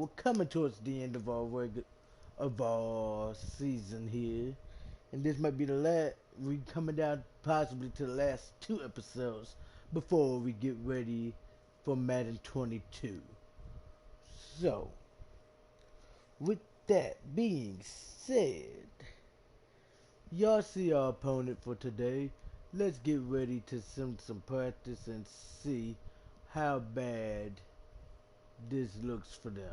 we're coming towards the end of our season here, and this might be the last. We coming down possibly to the last two episodes before we get ready for Madden 22. So, with that being said, y'all see our opponent for today. Let's get ready to some practice and see how bad this looks for them.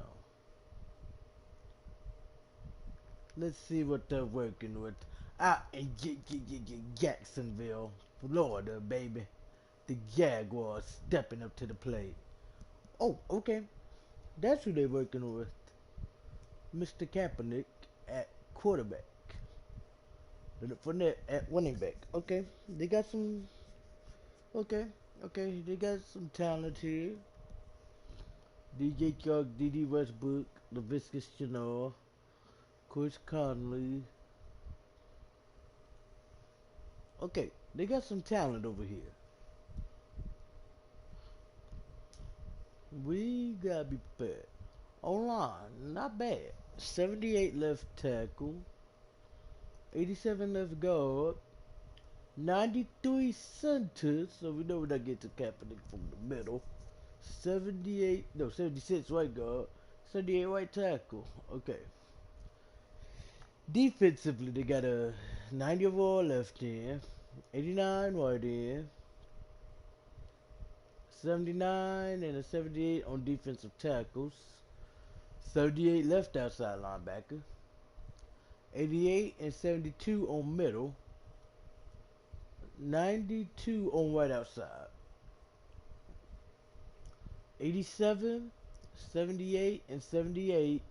Let's see what they're working with out in Jacksonville, Florida, baby. The Jaguars stepping up to the plate. Oh, okay. That's who they're working with. Mr. Kaepernick at quarterback. Fournette at running back. Okay. They got some. Okay. Okay. They got some talent here. DJ Clark, D.D. Westbrook, LaVisca Chenault, Chris Conley. Okay. They got some talent over here. We gotta be prepared. Online, not bad. 78 left tackle, 87 left guard, 93 center, so we know we're not getting to Kaepernick from the middle. 78, no, 76 right guard, 78 right tackle. Okay. Defensively, they got a 90 overall left end, 89 right end, 79 and a 78 on defensive tackles, 78 left outside linebacker, 88 and 72 on middle, 92 on right outside, 87, 78 and 78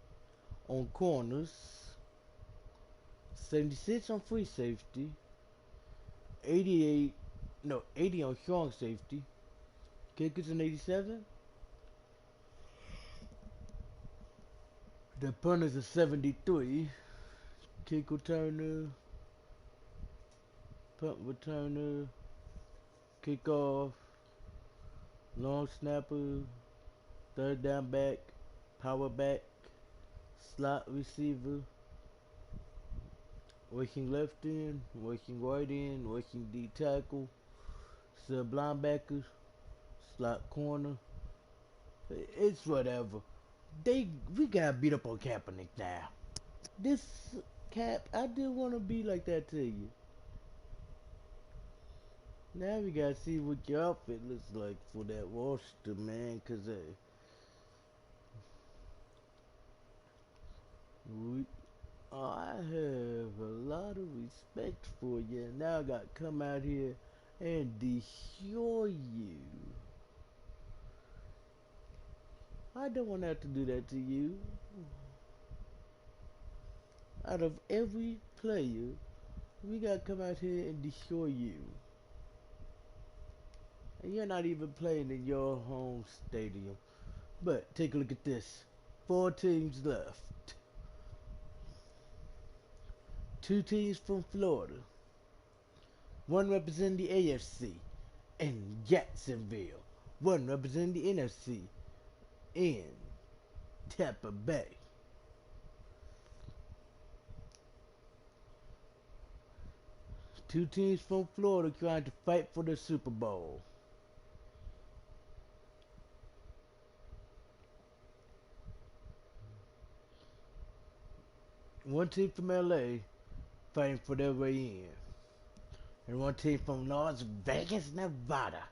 on corners, 76 on free safety, 88, no, 80 on strong safety, kickers an 87, the punters a 73, kick returner, punt returner, kickoff, long snapper, third down back, power back, slot receiver, working left end, working right end, working D tackle, sub linebacker, slot corner. It's whatever. We got beat up on Kaepernick now. This Cap, I didn't want to be like that to you. Now we gotta see what your outfit looks like for that roster, man. Cause I have a lot of respect for you. Now I got to come out here and destroy you. I don't want to have to do that to you. Out of every player, we got to come out here and destroy you. And you're not even playing in your home stadium. But take a look at this. 4 teams left. 2 teams from Florida. 1 representing the AFC in Jacksonville. 1 representing the NFC in Tampa Bay. Two teams from Florida trying to fight for the Super Bowl. One team from LA fighting for their way in. And one team from Las Vegas, Nevada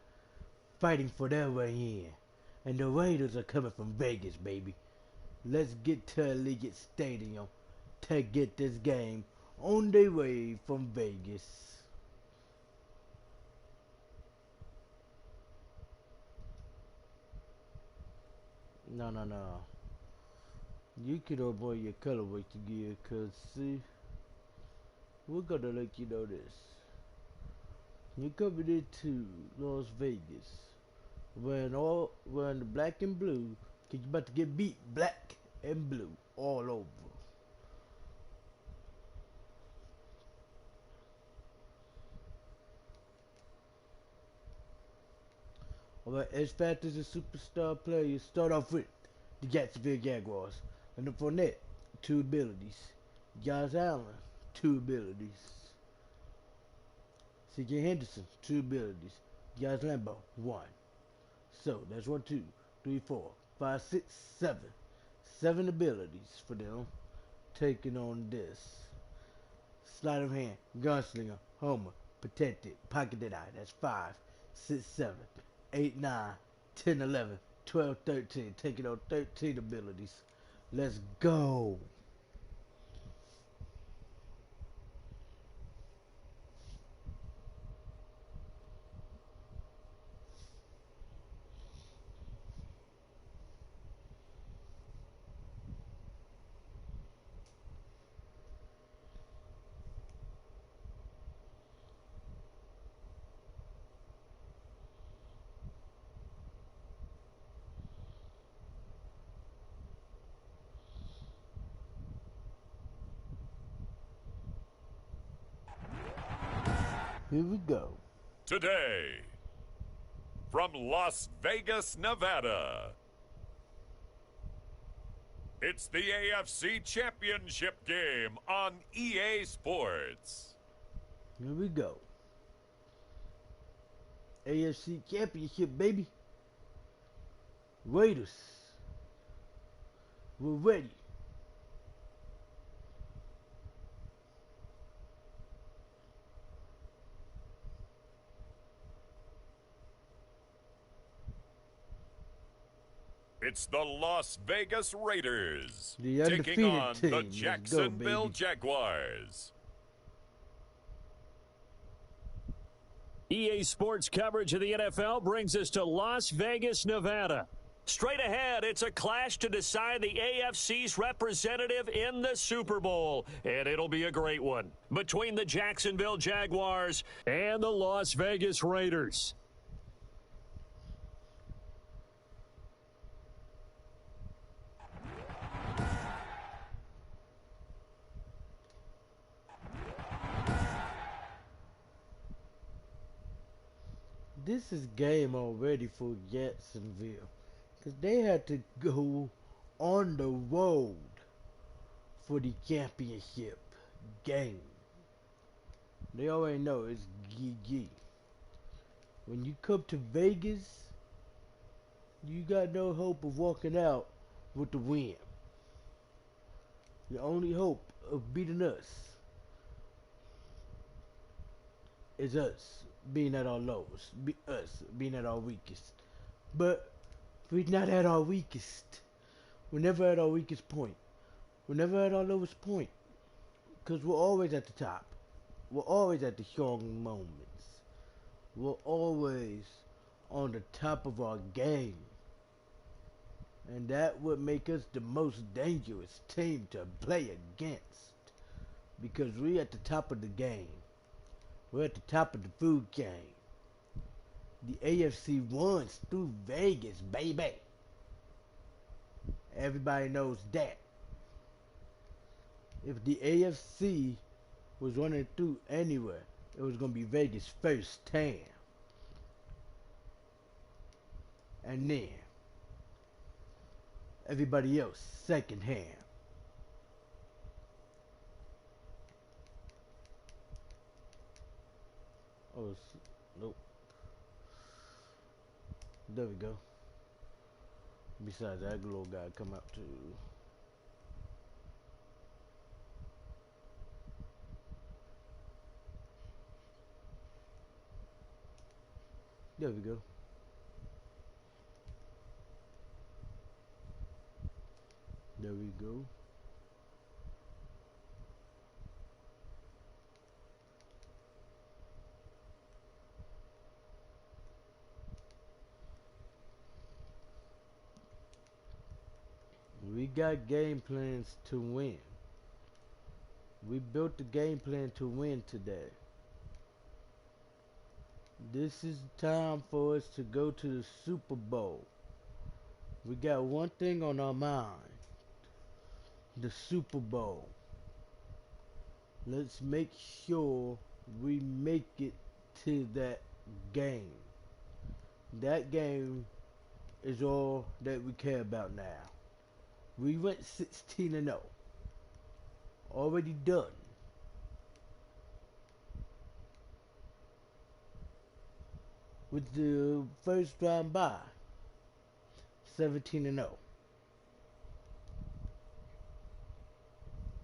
fighting for their way in. And the Raiders are coming from Vegas, baby. Let's get to Allegiant Stadium to get this game on their way from Vegas. No, no, no. You can avoid your colorway to gear, cause see, we're gonna let you know this. You're coming into Las Vegas wearing the black and blue, cause you're about to get beat black and blue all over. Alright, as fast as a superstar player start off with, the Jacksonville Jaguars. Leonard Fournette, 2 abilities. Josh Allen, 2 abilities. C.J. Henderson, 2 abilities. Josh Lambo, 1. So that's 1, 2, 3, 4, 5, 6, 7. 7 abilities for them. Taking on this. Sleight of hand, gunslinger, homer, protected, pocketed eye. That's 5, 6, 7, 8, 9, 10, 11, 12, 13. Taking on 13 abilities. Let's go. Here we go. Today, from Las Vegas, Nevada, it's the AFC Championship game on EA Sports. Here we go. AFC Championship, baby. Raiders. We're ready. It's the Las Vegas Raiders The taking undefeated on team. the Let's go, Jacksonville baby. Jaguars. EA Sports coverage of the NFL brings us to Las Vegas, Nevada. Straight ahead, it's a clash to decide the AFC's representative in the Super Bowl, and it'll be a great one, between the Jacksonville Jaguars and the Las Vegas Raiders. This is game already for Jacksonville, because they had to go on the road for the championship game. They already know it's GG. When you come to Vegas, you got no hope of walking out with the win. Your only hope of beating us is us being at our lowest, us being at our weakest. But we're not at our weakest. We're never at our weakest point. We're never at our lowest point, because we're always at the top. We're always at the strong moments. We're always on the top of our game. And that would make us the most dangerous team to play against, because we're at the top of the game. We're at the top of the food chain. The AFC runs through Vegas, baby. Everybody knows that. If the AFC was running through anywhere, it was going to be Vegas first time. And then everybody else second hand. Oh, nope. There we go. Besides, that little guy come out too. There we go. There we go. We got game plans to win. We built the game plan to win today. This is time for us to go to the Super Bowl. We got one thing on our mind. The Super Bowl. Let's make sure we make it to that game. That game is all that we care about now. We went 16-0. Already done. With the first round bye, 17-0.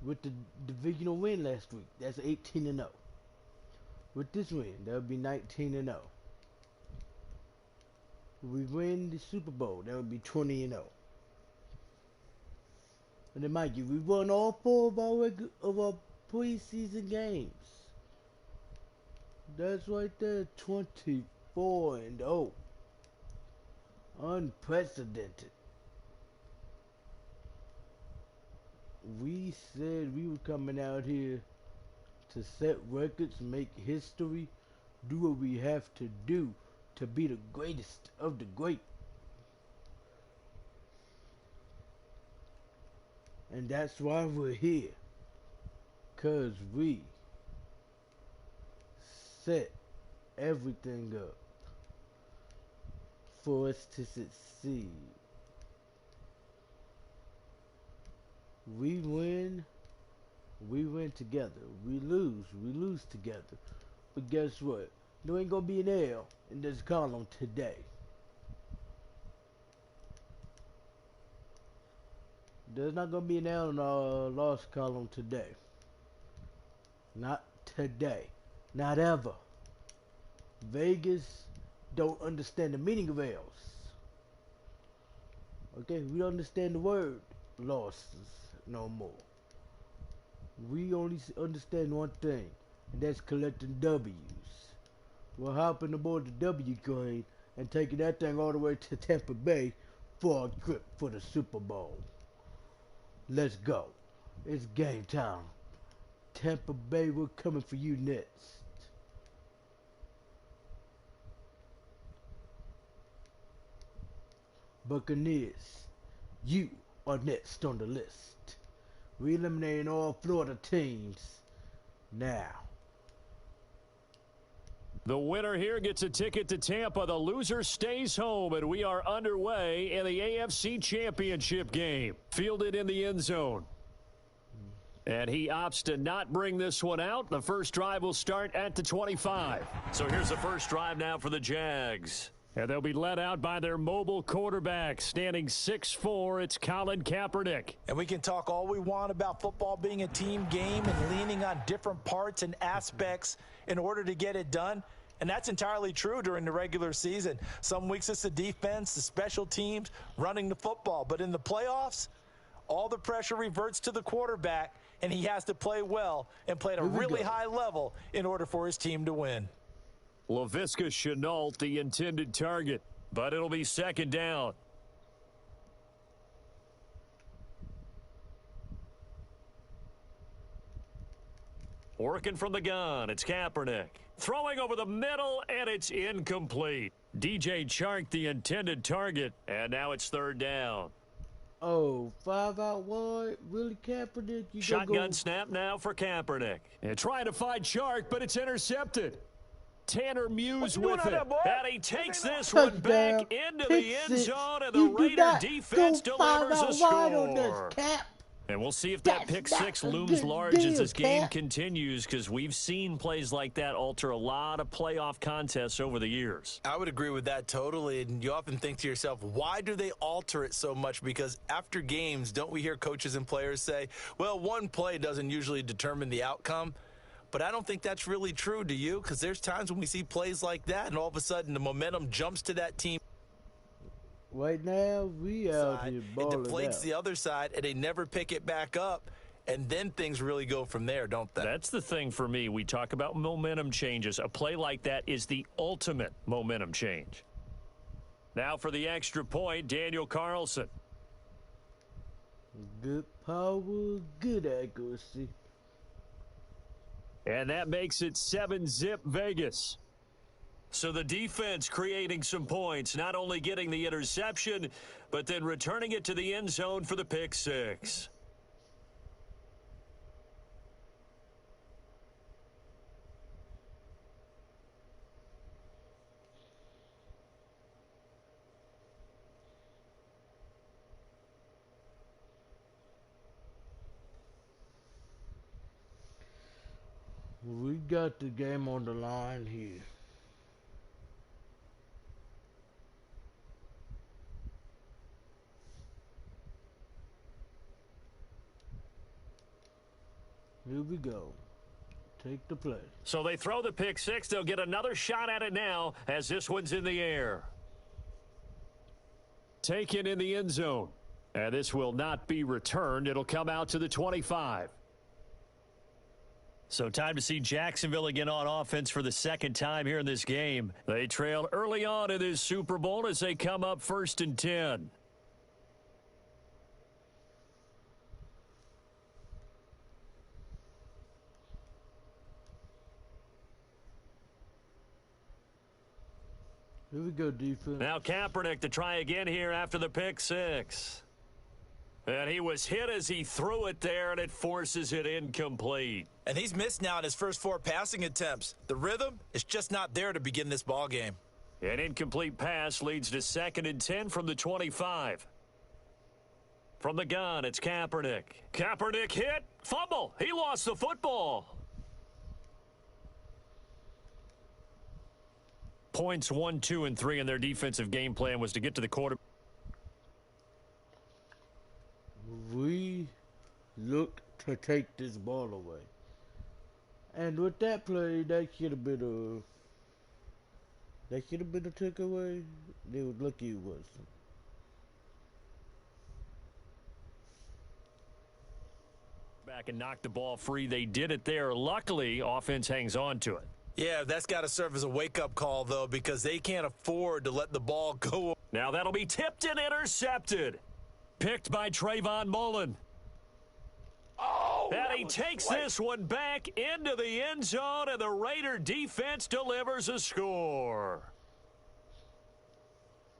With the divisional win last week, that's 18-0. With this win, that would be 19-0. If we win the Super Bowl, that would be 20-0. And then mind you, we won all 4 of our preseason games. That's right there, 24-0. Unprecedented. We said we were coming out here to set records, make history, do what we have to do to be the greatest of the great. And that's why we're here. 'Cause we set everything up for us to succeed. We win together. We lose together. But guess what? There ain't gonna be an L in this column today. There's not gonna be an L in our loss column today. Not today. Not ever. Vegas don't understand the meaning of L's. Okay, we don't understand the word losses no more. We only understand one thing, and that's collecting W's. We're hopping aboard the W train and taking that thing all the way to Tampa Bay for a trip for the Super Bowl. Let's go. It's game time. Tampa Bay, we're coming for you next. Buccaneers, you are next on the list. We eliminating all Florida teams now. The winner here gets a ticket to Tampa. The loser stays home, and we are underway in the AFC Championship game. Fielded in the end zone. And he opts to not bring this one out. The first drive will start at the 25. So here's the first drive now for the Jags. And they'll be led out by their mobile quarterback, standing 6'4". It's Colin Kaepernick. And we can talk all we want about football being a team game and leaning on different parts and aspects in order to get it done. And that's entirely true during the regular season. Some weeks it's the defense, the special teams, running the football. But in the playoffs, all the pressure reverts to the quarterback, and he has to play well and play at a really high level in order for his team to win. Laviska Shenault, the intended target, but it'll be second down. Working from the gun, it's Kaepernick. Throwing over the middle, and it's incomplete. DJ Chark, the intended target, and now it's third down. Oh, 5 out wide? Really, Kaepernick? You Shotgun snap now for Kaepernick. And trying to find Chark, but it's intercepted. Tanner Muse with it. And he takes this one back into the end zone, and the Raider defense delivers a score. And we'll see if that pick six looms large as this game continues, because we've seen plays like that alter a lot of playoff contests over the years. I would agree with that totally, and you often think to yourself, why do they alter it so much? Because after games, don't we hear coaches and players say, well, one play doesn't usually determine the outcome? But I don't think that's really true, do you? Because there's times when we see plays like that, and all of a sudden the momentum jumps to that team. Right now, we out here balling it deflates out. the other side, and they never pick it back up, and then things really go from there, don't they? That's the thing for me. We talk about momentum changes. A play like that is the ultimate momentum change. Now for the extra point, Daniel Carlson. Good power, good accuracy. And that makes it 7-zip Vegas. So the defense creating some points, not only getting the interception, but then returning it to the end zone for the pick six. got the game on the line here. Here we go. Take the play. So they throw the pick six. They'll get another shot at it now as this one's in the air. Taken in the end zone. And this will not be returned. It'll come out to the 25. So time to see Jacksonville again on offense for the second time here in this game. They trailed early on in this Super Bowl as they come up 1st and 10. Here we go, defense. Now Kaepernick to try again here after the pick six. And he was hit as he threw it there, and it forces it incomplete. And he's missed now in his first 4 passing attempts. The rhythm is just not there to begin this ball game. An incomplete pass leads to 2nd and 10 from the 25. From the gun, it's Kaepernick. Kaepernick hit, fumble. He lost the football. Points 1, 2, and 3 in their defensive game plan was to get to the quarterback. We look to take this ball away. And with that play, that should have been a takeaway. They was lucky it wasn't. Back and knock the ball free. They did it there. Luckily, offense hangs on to it. Yeah, that's got to serve as a wake-up call, though, because they can't afford to let the ball go. Now that'll be tipped and intercepted. Picked by Trayvon Mullen. Oh, and he takes this one back into the end zone, and the Raider defense delivers a score.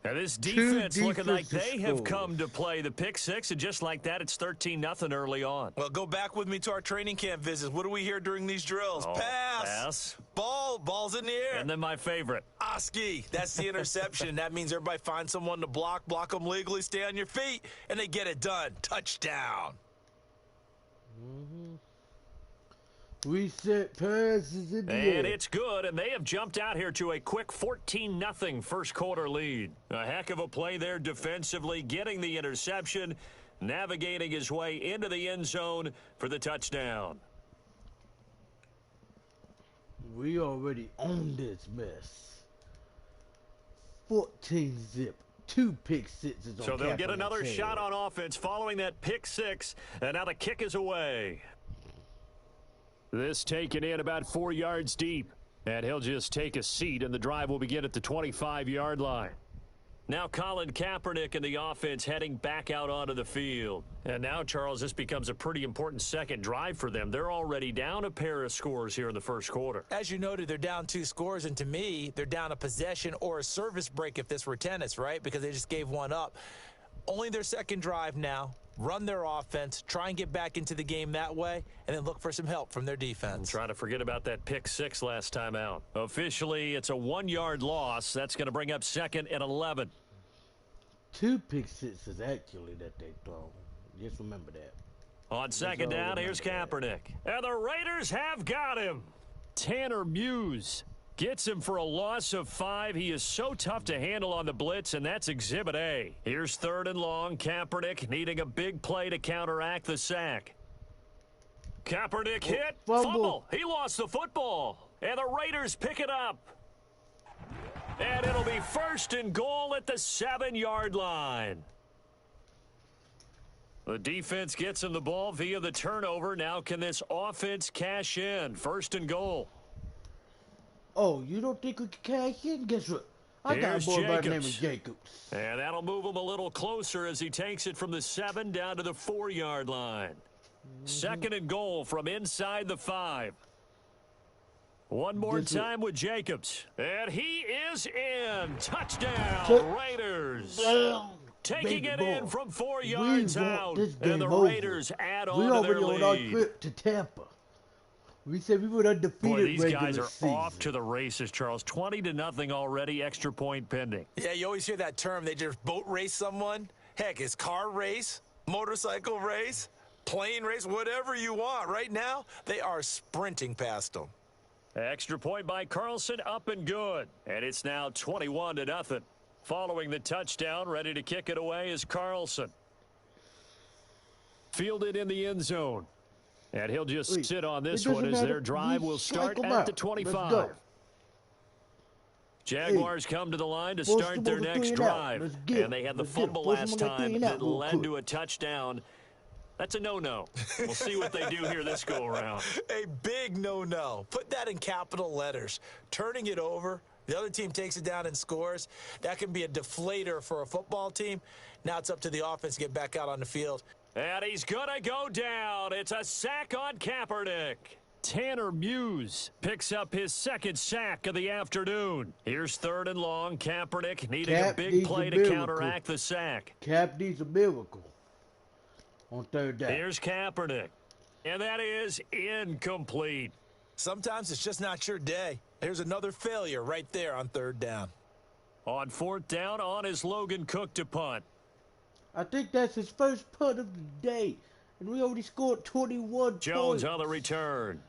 And this defense looking like they have come to play. The pick six, and just like that, it's 13-0 early on. Well, go back with me to our training camp visits. What do we hear during these drills? Pass. Ball's in the air. And then my favorite. Oski. That's the interception. That means everybody finds someone to block them legally, stay on your feet, and they get it done. Touchdown. Reset passes in the air. And it's good, and they have jumped out here to a quick 14-0 first quarter lead. A heck of a play there defensively, getting the interception, navigating his way into the end zone for the touchdown. We already own this mess. 14-0. 2 pick sixes on So they'll get another head. shot on offense following that pick six, and now the kick is away. This taken in about 4 yards deep, and he'll just take a seat, and the drive will begin at the 25-yard line. Now Colin Kaepernick and the offense heading back out onto the field. And now, Charles, this becomes a pretty important second drive for them. They're already down a pair of scores here in the first quarter. As you noted, they're down 2 scores, and to me, they're down a possession or a service break if this were tennis, right? Because they just gave one up. Only their second drive now. Run their offense, try and get back into the game that way, and then look for some help from their defense. Try to forget about that pick six last time out. Officially, it's a 1-yard loss. That's going to bring up 2nd and 11. 2 pick sixes actually that they throw. Just remember that. On second down, here's Kaepernick. And the Raiders have got him. Tanner Muse gets him for a loss of 5. He is so tough to handle on the blitz, and that's Exhibit A. Here's 3rd and long. Kaepernick needing a big play to counteract the sack. Kaepernick hit. Fumble. He lost the football. And the Raiders pick it up. And it'll be 1st and goal at the 7-yard line. The defense gets him the ball via the turnover. Now can this offense cash in? 1st and goal. Oh, you don't think we can cash in? Guess what? I got a boy by the name of Jacobs. And that'll move him a little closer as he takes it from the 7 down to the 4-yard line. 2nd and goal from inside the 5. One more time with Jacobs. And he is in. Touchdown, Raiders. Taking it in from 4 yards out. And the Raiders add on to their lead. We already on our trip to Tampa. We said we would undefeated. Boy, these guys are off to the races, Charles. 20-0 already, extra point pending. Yeah, you always hear that term. They just boat race someone. Heck, it's car race, motorcycle race, plane race, whatever you want. Right now, they are sprinting past them. Extra point by Carlson, up and good. And it's now 21-0. Following the touchdown, ready to kick it away is Carlson. Fielded in the end zone. And he'll just sit on this one as their drive will start at the 25. Jaguars come to the line to start their next drive. And they had the fumble last time that led to a touchdown. That's a no-no. We'll see what they do here this go-around. A big no-no. Put that in capital letters. Turning it over, the other team takes it down and scores. That can be a deflator for a football team. Now it's up to the offense to get back out on the field. And he's going to go down. It's a sack on Kaepernick. Tanner Muse picks up his second sack of the afternoon. Here's 3rd and long. Kaepernick needing a big play to counteract the sack. Cap needs a miracle on 3rd down. Here's Kaepernick. And that is incomplete. Sometimes it's just not your day. Here's another failure right there on 3rd down. On 4th down, on is Logan Cook to punt. I think that's his first punt of the day. And we already scored 21 Jones points. on the return.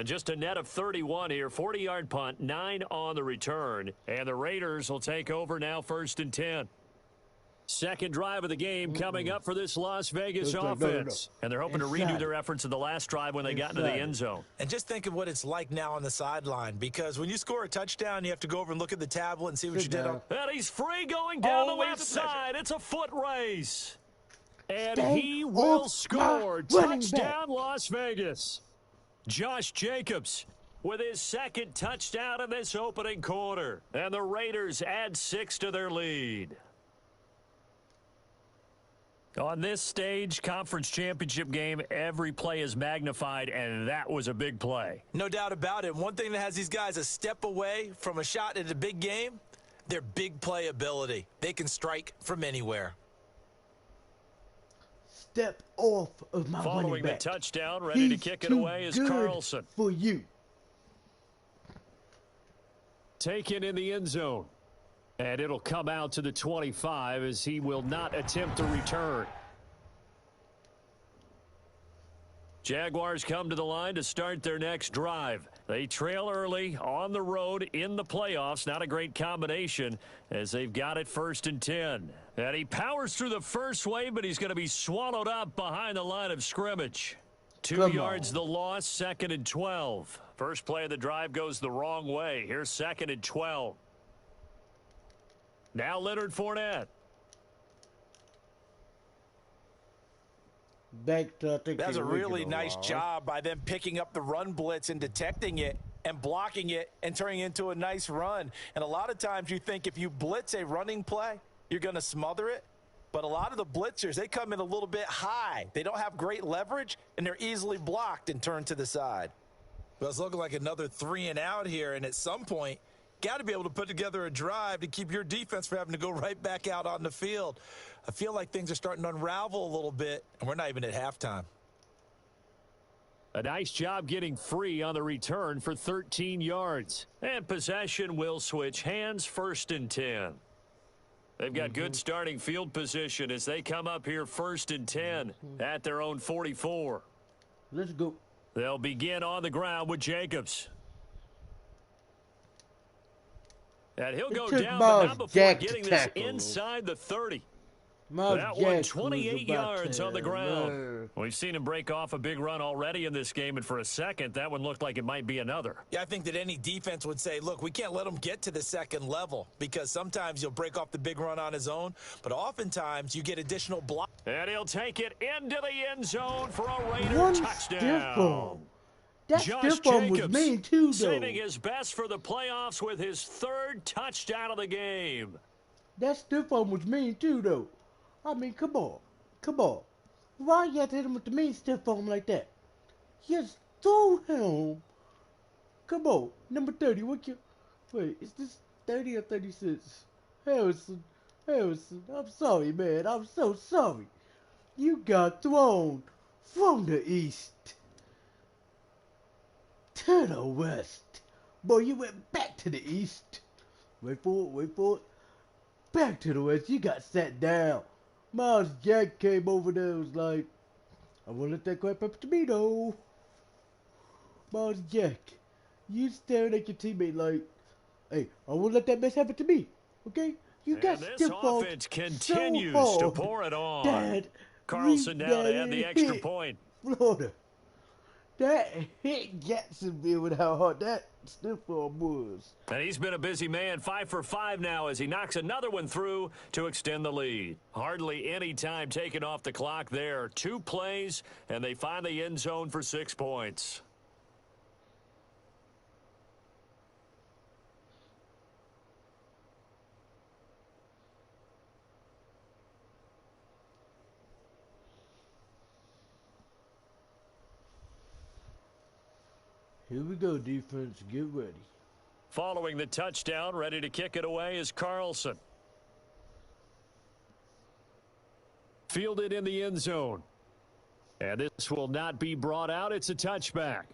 Just a net of 31 here. 40-yard punt, 9 on the return. And the Raiders will take over now 1st and 10. Second drive of the game coming up for this Las Vegas offense. And they're hoping to redo their efforts in the last drive when they got into the end zone. And just think of what it's like now on the sideline, because when you score a touchdown, you have to go over and look at the tablet and see what you did. And he's free going down the left side. It's a foot race. And he will score. Touchdown, Las Vegas. Josh Jacobs with his second touchdown in this opening quarter. And the Raiders add 6 to their lead. On this stage, conference championship game, every play is magnified, and that was a big play. No doubt about it. One thing that has these guys a step away from a shot at a big game, their big play ability. They can strike from anywhere. Step off of my Following running back. the touchdown, ready to kick it away is Carlson. For you. Taken in the end zone. And it'll come out to the 25 as he will not attempt to return. Jaguars come to the line to start their next drive. They trail early on the road in the playoffs. Not a great combination as they've got it 1st and 10. And he powers through the first wave, but he's going to be swallowed up behind the line of scrimmage. 2 yards the loss, 2nd and 12. First play of the drive goes the wrong way. Here's 2nd and 12. Now Leonard Fournette. That's a really nice job by them picking up the run blitz and detecting it and blocking it and turning it into a nice run. And a lot of times you think if you blitz a running play, you're going to smother it. But a lot of the blitzers, they come in a little bit high. They don't have great leverage, and they're easily blocked and turned to the side. Well, it's looking like another 3 and out here, and at some point, got to be able to put together a drive to keep your defense from having to go right back out on the field. I feel like things are starting to unravel a little bit, and we're not even at halftime. A nice job getting free on the return for 13 yards. And possession will switch hands, 1st and 10. They've got good starting field position as they come up here 1st and 10 at their own 44. Let's go. They'll begin on the ground with Jacobs. And he'll go down, but not before getting this inside the 30. That one, 28 yards on the ground. We've seen him break off a big run already in this game, and for a second, that one looked like it might be another. Yeah, I think that any defense would say, look, we can't let him get to the second level, because sometimes he'll break off the big run on his own, but oftentimes you get additional block. And he'll take it into the end zone for a Raider touchdown. That stiff arm was mean too, though. Saving his best for the playoffs with his 3rd touchdown of the game. That stiff arm was mean too, though. I mean, come on. Come on. Why you have to hit him with the mean stiff arm like that? Just throw him. Come on. Number 30. Wait, is this 30 or 36? Harrison. I'm sorry, man. I'm so sorry. You got thrown from the east to the west. Boy, you went back to the east. Wait for it. Back to the west. You got sat down. Miles Jack came over there and was like, I want to let that crap up to me, though. Miles Jack, you staring at your teammate like, hey, I won't let that mess happen to me, okay? You got And this stiff offense so continues to hard pour it on. that Carlson now to add the extra hit point. Florida. That hit Jacksonville with how hard that stiff arm was. And he's been a busy man, 5 for 5 now as he knocks another one through to extend the lead. Hardly any time taken off the clock there. 2 plays, and they find the end zone for 6 points. Here we go, defense. Get ready. Following the touchdown, ready to kick it away is Carlson. Fielded in the end zone. And this will not be brought out. It's a touchback.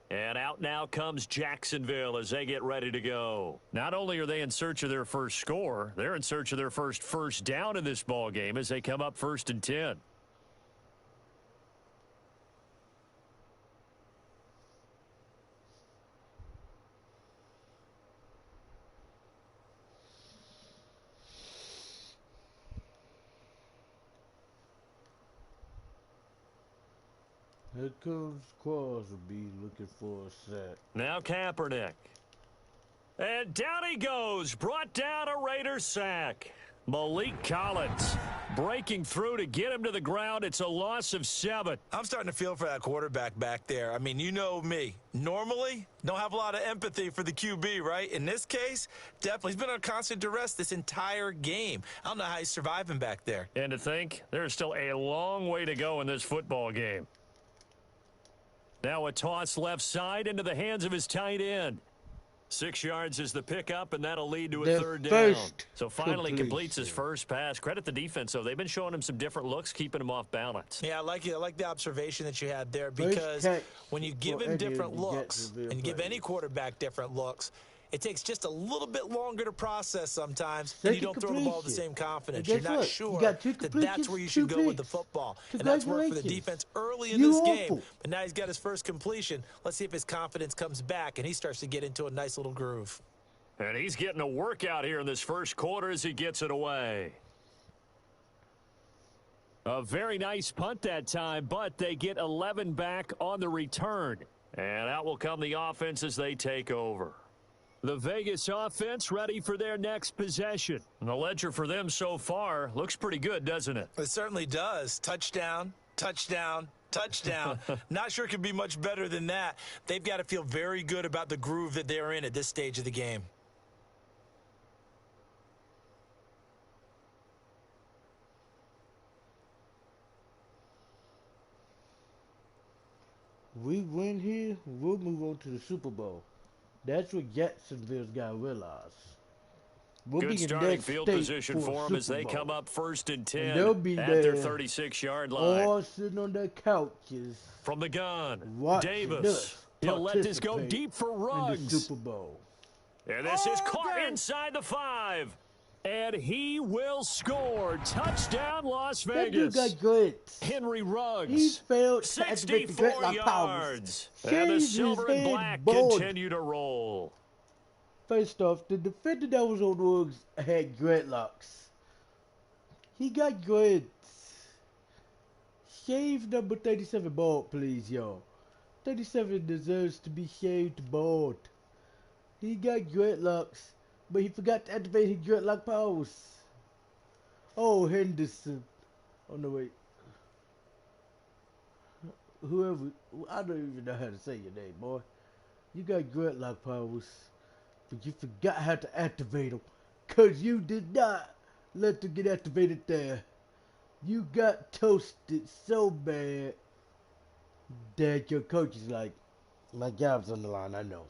And out now comes Jacksonville as they get ready to go. Not only are they in search of their first score, they're in search of their first down in this ball game as they come up 1st and 10. Here comes Crosby looking for a sack. Now Kaepernick. And down he goes. Brought down a Raiders sack. Malik Collins breaking through to get him to the ground. It's a loss of 7. I'm starting to feel for that quarterback back there. I mean, you know me. Normally, don't have a lot of empathy for the QB, right? In this case, definitely. He's been on constant duress this entire game. I don't know how he's surviving back there. And to think, there's still a long way to go in this football game. Now a toss left side into the hands of his tight end. 6 yards is the pickup, and that'll lead to a third down. So finally completes his first pass. Credit the defense, though. They've been showing him some different looks, keeping him off balance. Yeah, I like it. I like the observation that you had there because when you give him different looks and you give any quarterback different looks, it takes just a little bit longer to process sometimes, and you don't throw the ball with the same confidence. You're not sure that that's where you should go with the football. And that's worked for the defense early in this game. But now he's got his first completion. Let's see if his confidence comes back, and he starts to get into a nice little groove. And he's getting a workout here in this first quarter as he gets it away. A very nice punt that time, but they get 11 back on the return. And out will come the offense as they take over. The Vegas offense ready for their next possession. And the ledger for them so far looks pretty good, doesn't it? It certainly does. Touchdown, touchdown, touchdown. Not sure it could be much better than that. They've got to feel very good about the groove that they're in at this stage of the game. We win here, we'll move on to the Super Bowl. That's what Jacksonville's got to realize. We'll Good starting field position for them as they come up 1st and 10 at their 36-yard line. All sitting on their couches. From the gun, Davis. He'll let this go deep for Ruggs. In the Super Bowl. And this is caught inside the 5. And he will score. Touchdown, Las Vegas. That dude got grit. Henry Ruggs. He failed to activate the grit like yards. And the silver and black continue to roll. First off, the defender that was on Ruggs had dreadlocks. He got grit. Shave number 37 bald, please, y'all. 37 deserves to be shaved bald. He got dreadlocks. But he forgot to activate his dreadlock powers. Oh, Henderson. Oh, no, wait. Whoever, I don't even know how to say your name, boy. You got dreadlock powers, but you forgot how to activate them. Because you did not let them get activated there. You got toasted so bad that your coach is like, my job's on the line, I know.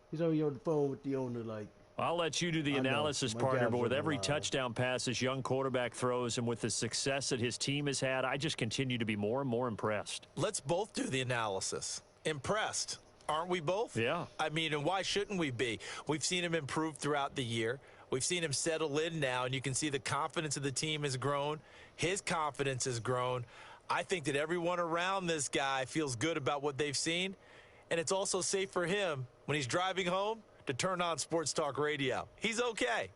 He's already on the phone with the owner like, I'll let you do the analysis, partner, but with every touchdown pass this young quarterback throws and with the success that his team has had, I just continue to be more and more impressed. Let's both do the analysis. Impressed, aren't we both? Yeah. I mean, and why shouldn't we be? We've seen him improve throughout the year. We've seen him settle in now, and you can see the confidence of the team has grown. His confidence has grown. I think that everyone around this guy feels good about what they've seen, and it's also safe for him when he's driving home to turn on Sports Talk Radio. He's okay.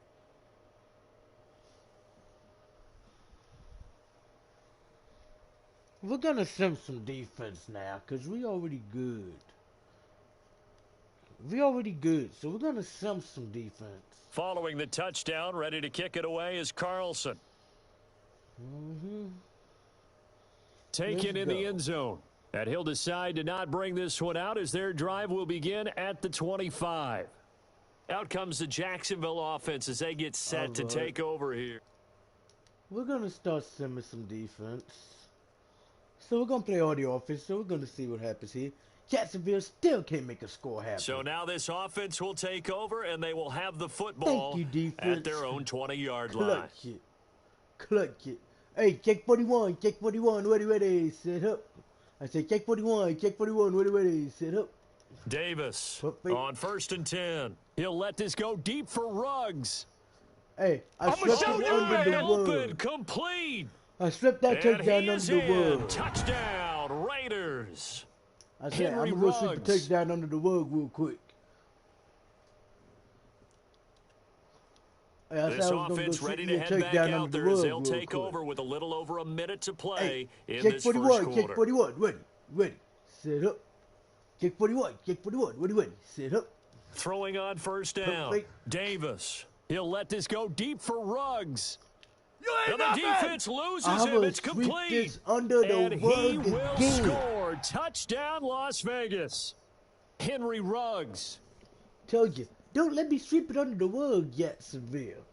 We're going to sim some defense now because we already good. We already good, so we're going to sim some defense. Following the touchdown, ready to kick it away is Carlson. Taken in the end zone. And he'll decide to not bring this one out as their drive will begin at the 25. Out comes the Jacksonville offense as they get set to take over here. We're going to start simming some defense. So we're going to play all the offense, so we're going to see what happens here. Jacksonville still can't make a score happen. So now this offense will take over, and they will have the football at their own 20-yard line. Clutch it. Clutch it. Hey, check 41, ready, set up. I say check 41, ready, set up. Davis on 1st and 10. He'll let this go deep for Ruggs. Hey, I swept it under the open, word. complete. I swept that touchdown under the word. Touchdown, Raiders. I said, I'm going to sweep the touchdown under the rug real quick. This offense ready to head back out there as they'll take over with a little over a minute to play in this first quarter. Check 41, ready, set up. Check 41, ready, set up. Throwing on first down, Davis. He'll let this go deep for Ruggs. And the defense loses him. It's complete. Under the and he will score. Touchdown, Las Vegas. Henry Ruggs. Told you, don't let me sweep it under the rug, Jacksonville.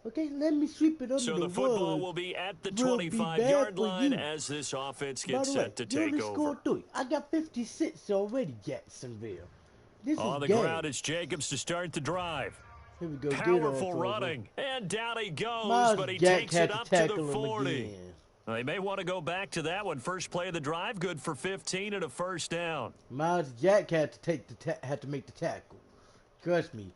Okay, let me sweep it under the rug. So the football will be at the 25-yard line as this offense gets set to take over. You only scored 3. I got 56 already, Jacksonville. This on is the ground, it's Jacobs to start the drive. Here we go. Powerful running. And down he goes, but he takes it up to the 40. They may want to go back to that one. First play of the drive, good for 15 and a first down. Miles Jack had to make the tackle. Trust me.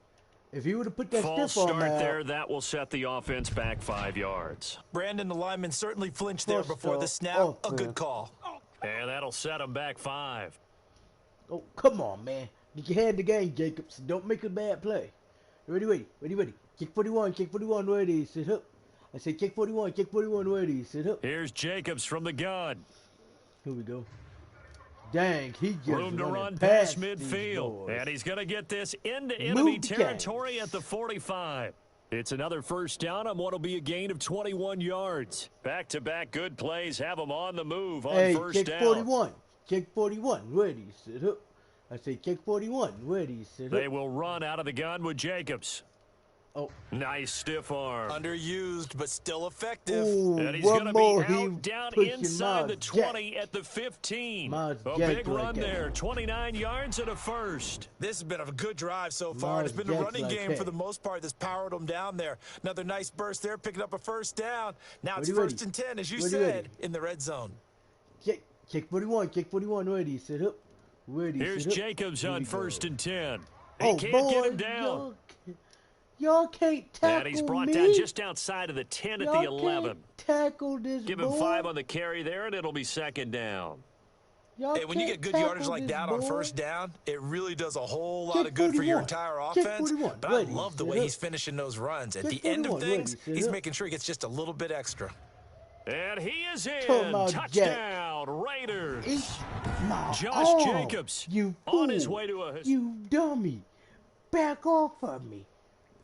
If he would have put that false stiff arm start out, there, that will set the offense back 5 yards. Brandon, the lineman certainly flinched there before the snap. A good call. And that'll set him back 5. Oh, come on, man. Get your head in the game, Jacobs. Don't make a bad play. Ready. Kick 41, ready, sit up. I say kick 41, ready, sit up. Here's Jacobs from the gun. Here we go. Dang, he just room to run past midfield. And he's going to get this into enemy territory at the 45. It's another first down on what will be a gain of 21 yards. Back-to-back good plays have them on the move on first down. Kick 41, ready, sit up. I say kick 41, ready, sit up. They will run out of the gun with Jacobs. Oh. Nice stiff arm. Underused, but still effective. Ooh, and he's going to be out down inside the 20 at the 15. A big run there, 29 yards and a first. This has been a good drive so far. It's been the running game for the most part that's powered them down there. Another nice burst there, picking up a first down. Now it's first and 10, as you said, in the red zone. Kick 41, ready, sit up. Here's Jacobs on first and 10. He can't get him down. Y'all can't tackle me. And he's brought down just outside of the 10 at the 11. Tackle this Give him 5 on the carry there, and it'll be second down. Hey, when you get good yardage like that on first down, it really does a whole lot of good for your entire offense. But I love the way he's finishing those runs. At the end of things, he's making sure he gets just a little bit extra. And he is in. Touchdown, Raiders. Josh Jacobs on his way to a... You dummy. Back off of me.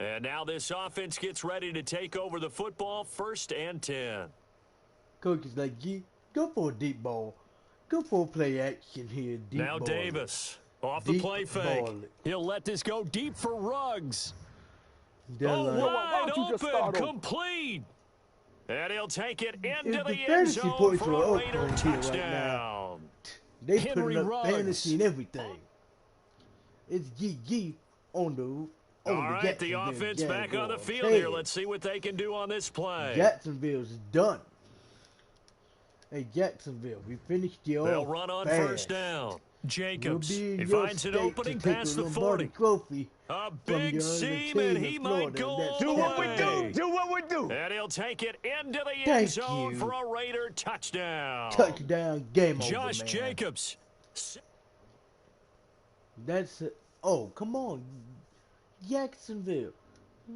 And now this offense gets ready to take over the football, 1st and 10. Coach is like, go for a deep ball. Go for a play action here, deep now ball. Davis off the play fake. He'll let this go deep for Ruggs. Wide open, complete. And he'll take it into the end zone for a Raider touchdown. They putting up fantasy and everything. It's GG on the... All right, the offense back on the field here. Let's see what they can do on this play. Jacksonville's done. Hey, Jacksonville, we finished the They'll run on first down. Jacobs. We'll be in He your finds an state opening to take past the the Lombardi 40. Trophy A from big your seam, team and in he Florida. might go That's all do the what we way. do. Do what we do. And he'll take it into the end Thank zone you. for a Raider touchdown. Touchdown, game Josh over, man. Jacobs. That's it. Oh, come on, Jacksonville.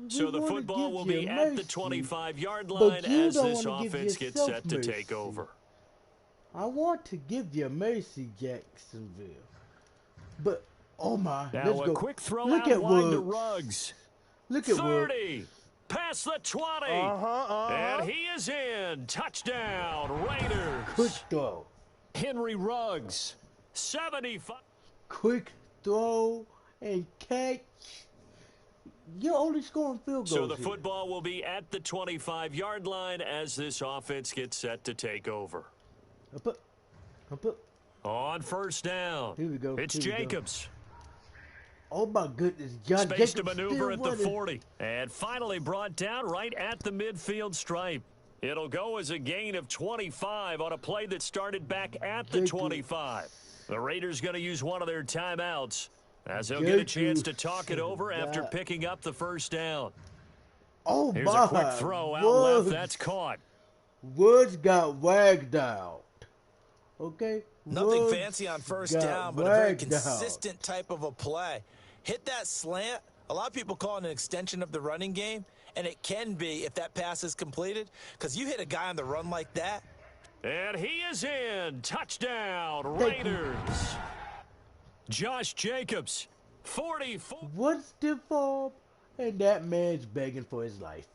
So the wanna football give will you be at the mercy, 25-yard but line you as don't this wanna give offense gets yourself set to take mercy. over. I want to give you mercy, Jacksonville. But, oh my, Now let's a go. quick throw Look out at wide to Woods. Ruggs. Look at Woods. 30. Past the 20. And he is in. Touchdown, Raiders. Quick throw. Henry Ruggs. 75. Quick throw and catch. You're only scoring field goals So the here. football will be at the 25-yard line as this offense gets set to take over. Up. On first down. Here we go. It's Here we go. Jacobs. Oh my goodness, John Space Jacobs to maneuver still at the running. 40. And finally brought down right at the midfield stripe. It'll go as a gain of 25 on a play that started back at the 25. The Raiders going to use one of their timeouts as they'll get a chance to talk it over after picking up the first down. Oh Here's my. a quick throw out Woods. left. That's caught. Woods got wagged out. Okay? Nothing Woods fancy on first got down, but a very wagged out. consistent type of a play. Hit that slant. A lot of people call it an extension of the running game, and it can be if that pass is completed, because you hit a guy on the run like that. And he is in. Touchdown, Thank you. Raiders. Josh Jacobs, 44. What's the form? And that man's begging for his life.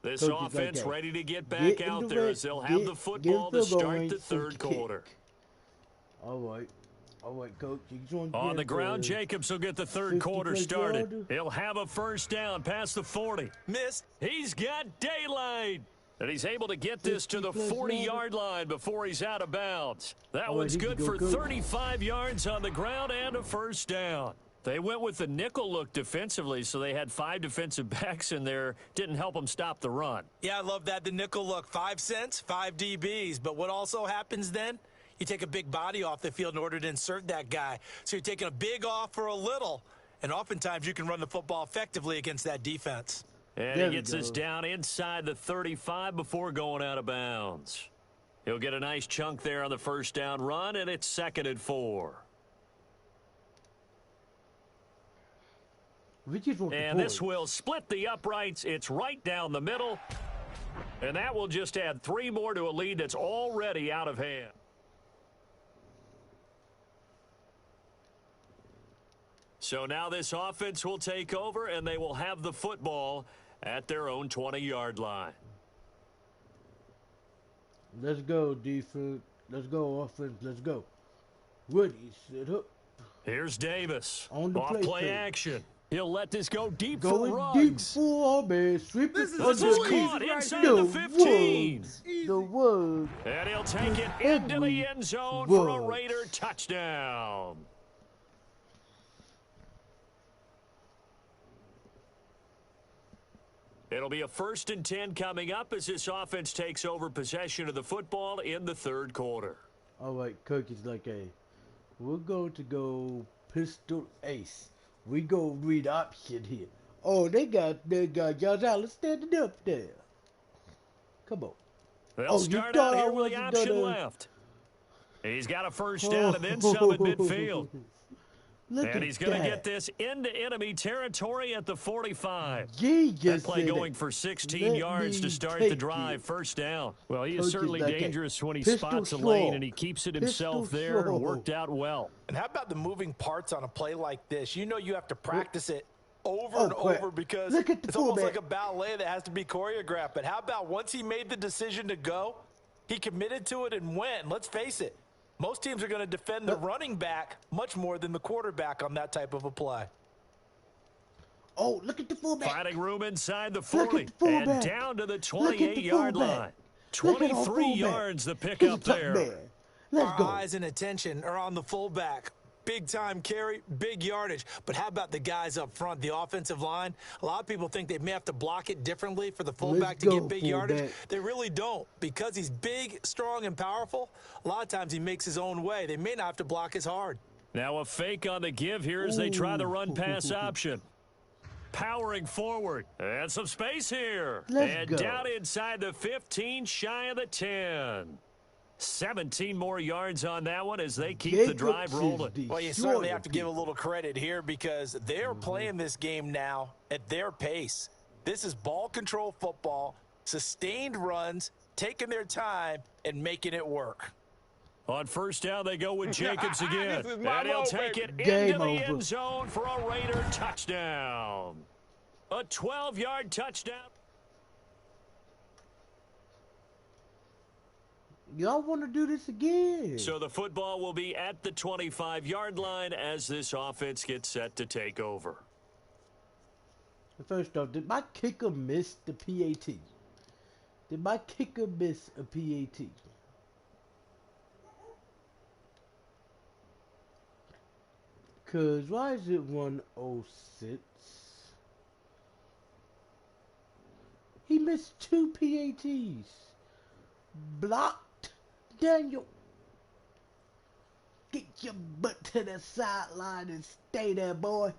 This Coach is like offense that. ready to get back Get in out the there red- as they'll have get- the football get to field goal start range the and third kick. quarter. All right, Coach. You just want to On get the ground, Jacobs will get the third 50 quarter plus started. yarder. He'll have a first down past the 40. Missed. He's got daylight. And he's able to get this to the 50 plus 40-yard line before he's out of bounds. That Oh, one's he can good go for good. 35 yards on the ground and a first down. They went with the nickel look defensively, so they had 5 defensive backs in there. Didn't help them stop the run. Yeah, I love that. The nickel look, 5 cents, 5 DBs. But what also happens then? You take a big body off the field in order to insert that guy. So you're taking a big off for a little, and oftentimes you can run the football effectively against that defense. And There he we gets us go. down inside the 35 before going out of bounds. He'll get a nice chunk there on the first down run, and it's 2nd and 4. We just want And the this points. will split the uprights. It's right down the middle. And that will just add 3 more to a lead that's already out of hand. So now this offense will take over, and they will have the football at their own 20-yard line. Let's go, defense. Let's go, offense. Let's go. Woody, set up. Here's Davis. On the Off play play fake. action. He'll let this go deep for Going Ruggs. deep for man. Sweep it This is underneath. caught inside the 15. Woods. The Woods. And he'll take it into the end zone for a Raider touchdown. It'll be a 1st and 10 coming up as this offense takes over possession of the football in the 3rd quarter. All right, Kirk is like, hey, we're going to go pistol ace. We go read option here. Oh, they got Josh Allen standing up there. Come on. They'll Oh, you start thought out I here with the wasn't option gonna- left. He's got a first down and then some at midfield. Look And at he's going to that. get this into enemy territory at the 45. He That just play said going it. for 16 Let yards to me start take the drive. it. First down. Well, he Coach is is certainly like a dangerous when he pistol spots a lane, throw. and he keeps it Pistol himself there. throw. And worked out well. And how about the moving parts on a play like this? You know you have to practice it over Oh, and crap. over because Look at the it's almost fullback. like a ballet that has to be choreographed. But how about once he made the decision to go, he committed to it and went. And let's face it, most teams are going to defend the running back much more than the quarterback on that type of a play. Oh, look at the fullback. Finding room inside the Look 40 at the fullback. and down to the Look at the 28-yard fullback. line. Look at our 23 fullback. yards the He's a pickup top there. man. Let's Our go. eyes and attention are on the fullback. Big-time carry, big yardage. But how about the guys up front, the offensive line? A lot of people think they may have to block it differently for the fullback to get big yardage. They really don't. Because he's big, strong, and powerful, a lot of times he makes his own way. They may not have to block as hard. Now a fake on the give here as they try the run-pass option. Powering forward. And some space here. Let's go. Down inside the 15, shy of the 10. 17 more yards on that one as they keep the drive rolling. Well, you certainly have to give a little credit here because they're playing this game now at their pace. This is ball control football, sustained runs, taking their time, and making it work. On first down, they go with Jacobs again. And he'll take it Game into the over. end zone for a Raider touchdown. A 12-yard touchdown. Y'all want to do this again? So the football will be at the 25-yard line as this offense gets set to take over. First off, did my kicker miss the PAT? Did my kicker miss a PAT? Cause why is it 106? He missed 2 PATs. Blocked Daniel. Get your butt to the sideline and stay there, boy.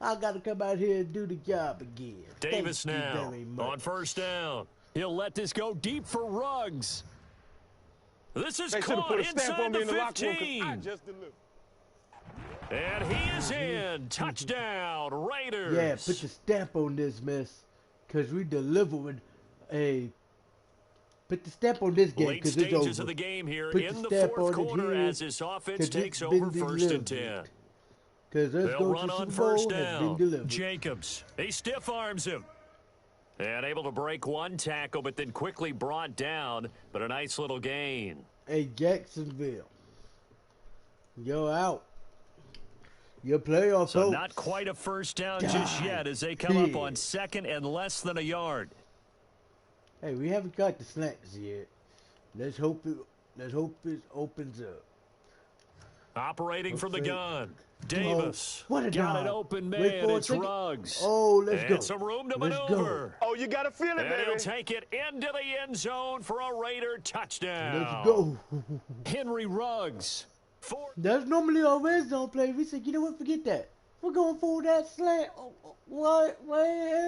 I gotta come out here and do the job again. Davis Thank you now very much. on first down. He'll let this go deep for Ruggs. This is caught inside the 15. And he is in. Touchdown, Raiders. Yeah, put the stamp on this mess. Because we delivering a... Put the stamp on this game Late because it's over. stages of the game here Put in the stamp fourth on it quarter here, as this offense 'cause takes it's over been first and delivered. 10. Because let's They'll go run to on Super Bowl first has been down. delivered. Jacobs, he stiff arms him. And able to break one tackle, but then quickly brought down. But a nice little gain. Hey, Jacksonville. You're out. Your playoff So hopes. not quite a first down just yet as they come up on second and less than a yard. Hey, we haven't got the slants yet. Let's hope it opens up. Operating from the gun. Davis. What a got dog. it open, Wait man. for it, It's take it. Ruggs. Oh, let's go. And some room to Let's maneuver. go. Oh, you got to feel it, And baby. he'll take it into the end zone for a Raider touchdown. Let's go. Henry Ruggs. That's normally our red zone play. We said, you know what, forget that. We're going for that slant. What?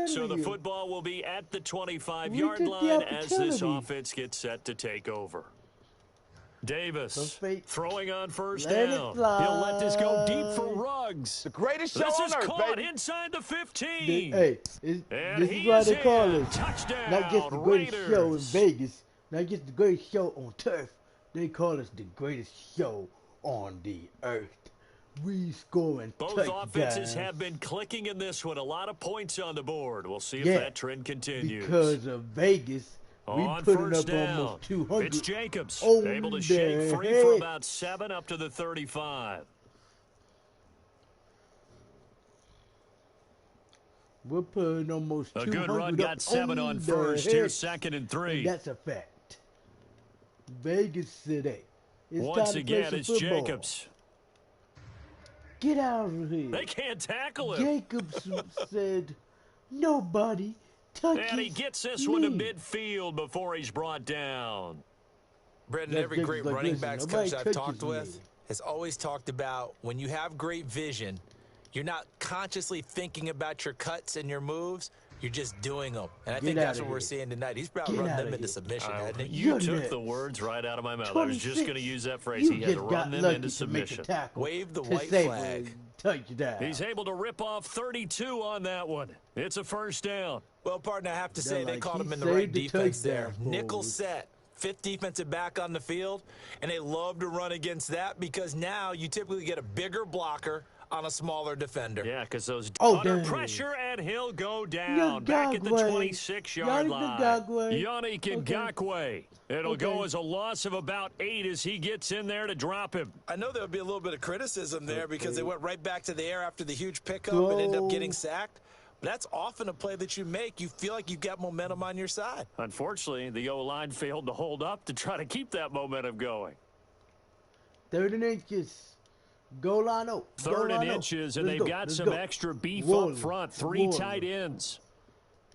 So the football will be at the 25-yard took the line as this opportunity. offense gets set to take over. Davis fake. throwing on first Let it down. fly. He'll let this go deep for Ruggs. The greatest show This on is earth, caught baby. inside the 15. Hey, And this he is why is they call in. it Touchdown, not just the greatest show in Raiders. Vegas, not just the greatest show on turf. They call us the greatest show on the earth. We scoring Both touchdowns offenses have been clicking in this one. A lot of points on the board. We'll see if Yeah, that trend continues. because of Vegas. We On putting first up down, almost 200. it's Jacobs, on able to their shake free for head. about 7 up to the 35. We're putting almost A 200 good run got 7 on their first. head. Here's second and 3. And that's a fact. Vegas City. It's Once time to again, play it's some football. Jacobs. Get out of here. They can't tackle him. Jacobs said, nobody touches And he gets this one to me." midfield before he's brought down. Brendan, That's every just great like, running listen, backs nobody coach I've touches talked me. with has always talked about when you have great vision, you're not consciously thinking about your cuts and your moves. You're just doing them. And I think that's outta what we're here. seeing tonight. He's probably Get run outta them into here. submission, hasn't he? You You're took next. the words right out of my mouth. I was just going to 26. use that phrase. You He had to just run got them lucky into to make a submission. tackle Wave the to white save flag. a touchdown. He's able to rip off 32 on that one. It's a first down. Well, partner, I have to say They're they like, caught he him in the saved right the defense there. touchdown, Nickel boys. set, 5th defensive back on the field, and they love to run against that because now you typically get a bigger blocker on a smaller defender. Yeah, because those Oh, under dang. pressure, and he'll go down. Back at the Ngakwe. 26-yard Yannick line. Ngakwe. Yannick Okay. Ngakwe. It'll Okay. go as a loss of about 8 as he gets in there to drop him. I know there'll be a little bit of criticism there because they went right back to the air after the huge pickup Throw. and ended up getting sacked. But that's often a play that you make. You feel like you've got momentum on your side. Unfortunately, the O-line failed to hold up to try to keep that momentum going. 3rd and inches. Goal line out. Third and inches, and they've got some extra beef up front. Three tight ends.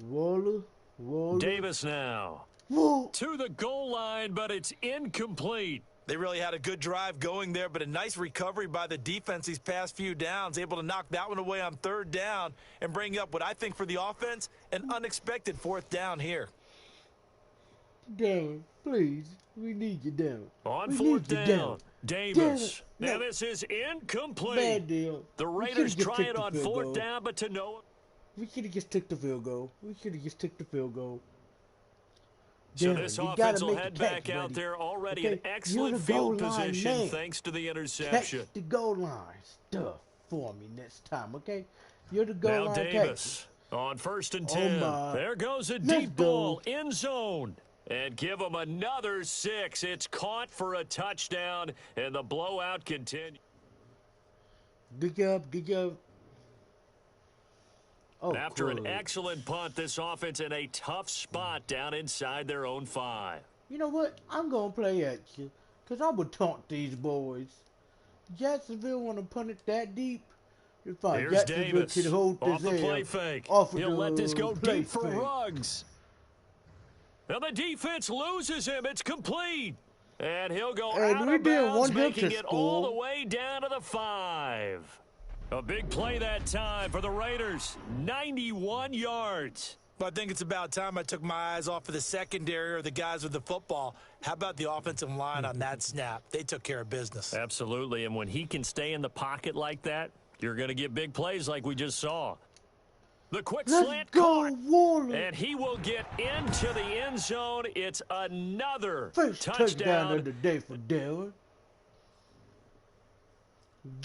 Waller. Davis now. To the goal line, but it's incomplete. They really had a good drive going there, but a nice recovery by the defense these past few downs, able to knock that one away on third down and bring up what I think for the offense, an unexpected fourth down here. Down, please. We need you down. On fourth down, Davis. Now this is incomplete. Bad deal. The Raiders try it on fourth down, but to no. We should have just took the field goal. So this offense will head back out there already in excellent field position thanks to the interception. Catch the goal line stuff for me next time, okay? You're the goal line catcher. Now Davis on 1st and 10. There goes a deep ball, end zone. And give them another 6. It's caught for a touchdown, and the blowout continues. Good job. Oh, after an excellent punt, this offense in a tough spot down inside their own 5. You know what? I'm going to play at you because I would taunt these boys. Jacksonville want to punt it that deep. Here's Davis off the play fake. He'll let this go deep for Ruggs. Now the defense loses him. It's complete. And he'll go out of bounds, making it all the way down to the 5. A big play that time for the Raiders, 91 yards. I think it's about time I took my eyes off of the secondary or the guys with the football. How about the offensive line on that snap? They took care of business. Absolutely, and when he can stay in the pocket like that, you're going to get big plays like we just saw. The quick slant caught, and he will get into the end zone. It's another touchdown of the day for Darren.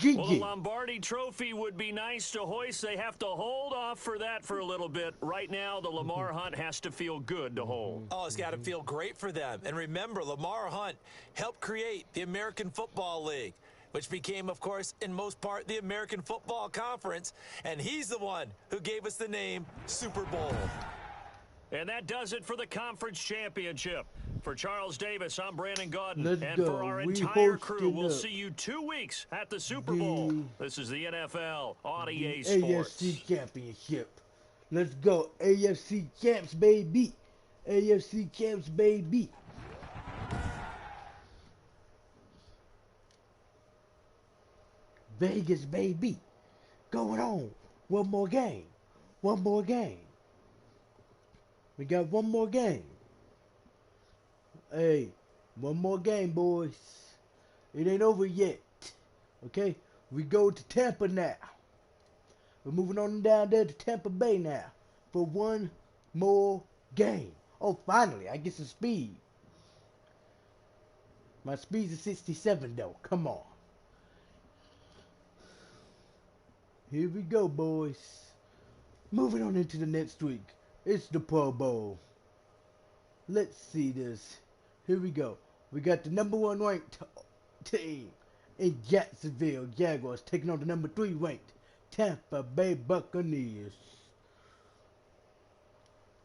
Well, the Lombardi Trophy would be nice to hoist. They have to hold off for that for a little bit. Right now, the Lamar Hunt has to feel good to hold. Oh, it's got to feel great for them. And remember, Lamar Hunt helped create the American Football League, which became, of course, in most part, the American Football Conference. And he's the one who gave us the name Super Bowl. And that does it for the conference championship. For Charles Davis, I'm Brandon Gaudin. For our entire crew, we'll see you 2 weeks at the Super Bowl. This is the NFL on EA Sports. AFC Championship. Let's go. AFC Champs, baby. AFC Champs, baby. Vegas, baby. Going on. One more game. We got one more game. Hey, one more game, boys. It ain't over yet. Okay? We go to Tampa now. We're moving on down there to Tampa Bay now for one more game. Oh, finally, I get some speed. My speed's a 67, though. Come on. Here we go, boys. Moving on into the next week. It's the Pro Bowl. Let's see this. Here we go. We got the number 1 ranked team in Jacksonville Jaguars taking on the number 3 ranked Tampa Bay Buccaneers.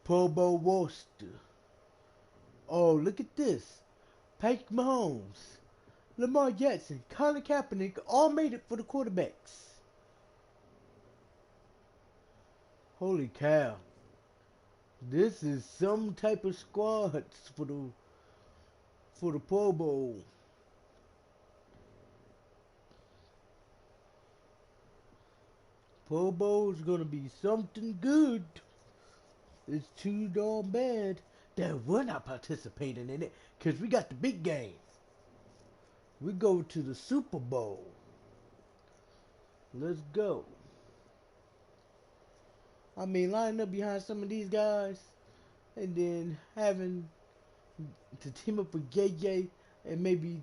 Pro Bowl roster. Oh, look at this. Patrick Mahomes, Lamar Jackson, Colin Kaepernick all made it for the quarterbacks. Holy cow. This is some type of squads for the Pro Bowl. Pro Bowl's gonna be something good. It's too darn bad that we're not participating in it because we got the big game. We go to the Super Bowl. Let's go. I mean, lining up behind some of these guys and then having to team up with JJ and maybe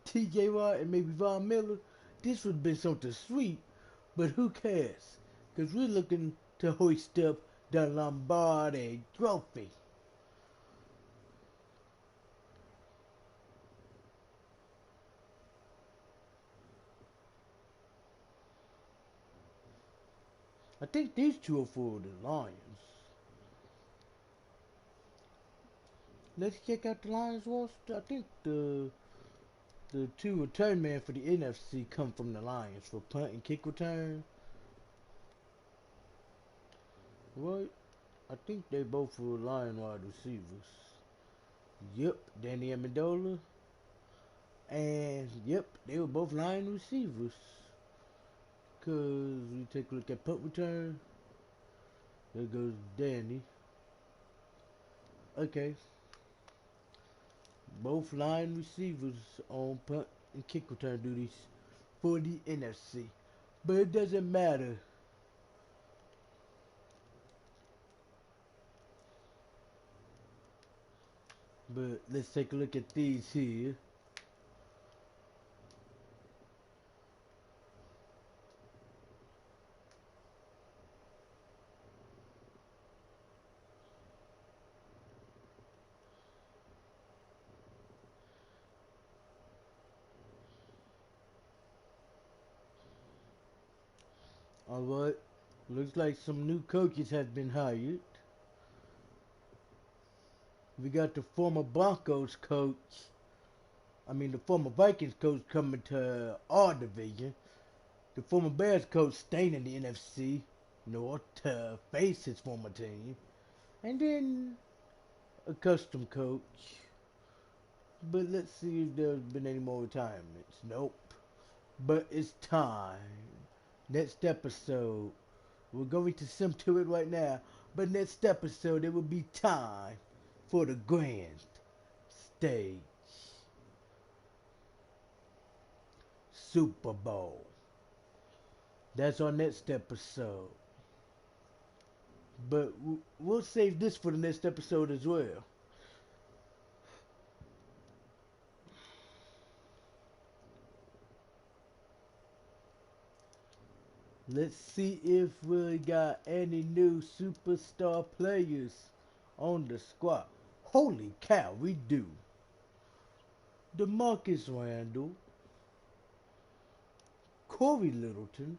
TJ Watt and maybe Von Miller, this would have been something sweet, but who cares? Because we're looking to hoist up the Lombardi Trophy. I think these two are for the Lions. Let's check out the Lions roster. I think The two return men for the NFC come from the Lions for punt and kick return. What? I think they both were Lion wide receivers. Yep, Danny Amendola. And yep, they were both Lion receivers. Cause we take a look at punt return. There goes Danny. Okay. Both line receivers on punt and kick return duties for the NFC. But it doesn't matter. But let's take a look at these here. Alright. Looks like some new coaches have been hired. We got the former Broncos coach. The former Vikings coach coming to our division. The former Bears coach staying in the NFC North to face his former team. And then a custom coach. But let's see if there's been any more retirements. Nope. But it's time. Next episode. We're going to sim to it right now. But next episode it will be time for the grand stage. Super Bowl. That's our next episode. But we'll save this for the next episode as well. Let's see if we got any new superstar players on the squad. Holy cow, we do. DeMarcus Randall, Corey Littleton,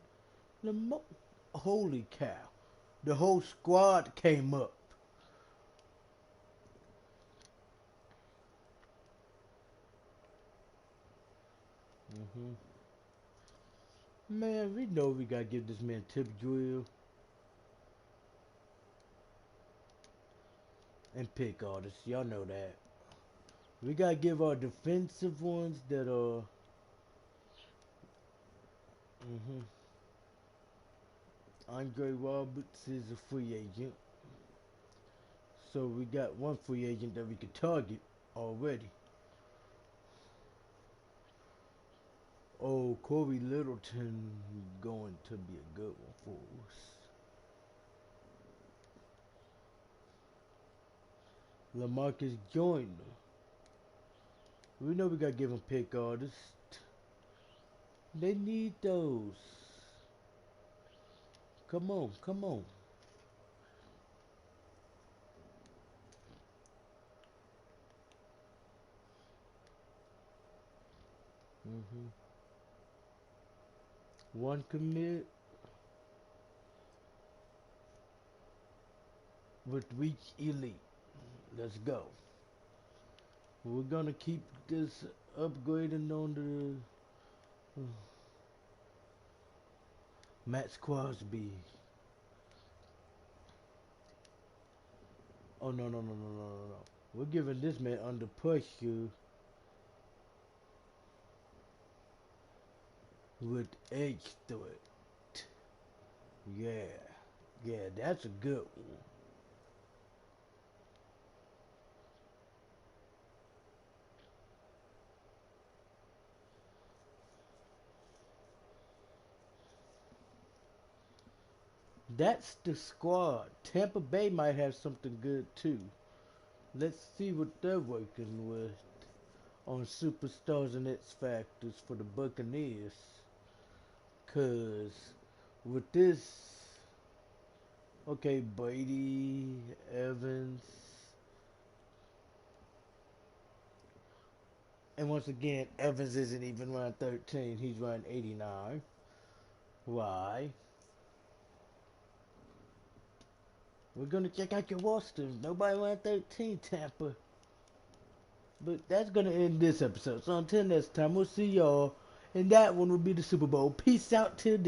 holy cow. The whole squad came up. Man, we know we gotta give this man tip drill and pick artists. Y'all know that. We gotta give our defensive ones that are. Andre Roberts is a free agent. So we got one free agent that we could target already. Oh, Corey Littleton going to be a good one for us. LaMarcus Joyner. We know we gotta give him pick artists. They need those. Come on, come on. One commit with reach elite. Let's go. We're gonna keep this upgrading on the Max Crosby. Oh no. We're giving this man under pressure with edge threat. Yeah, that's a good one. That's the squad. Tampa Bay might have something good too. Let's see what they're working with on superstars and X factors for the Buccaneers. Cause with this, okay, Brady, Evans, and once again, Evans isn't even running 13. He's running 89. Why? We're gonna check out your roster. Nobody ran 13, Tampa. But that's going to end this episode. So until next time, we'll see y'all. And that one will be the Super Bowl. Peace out till then.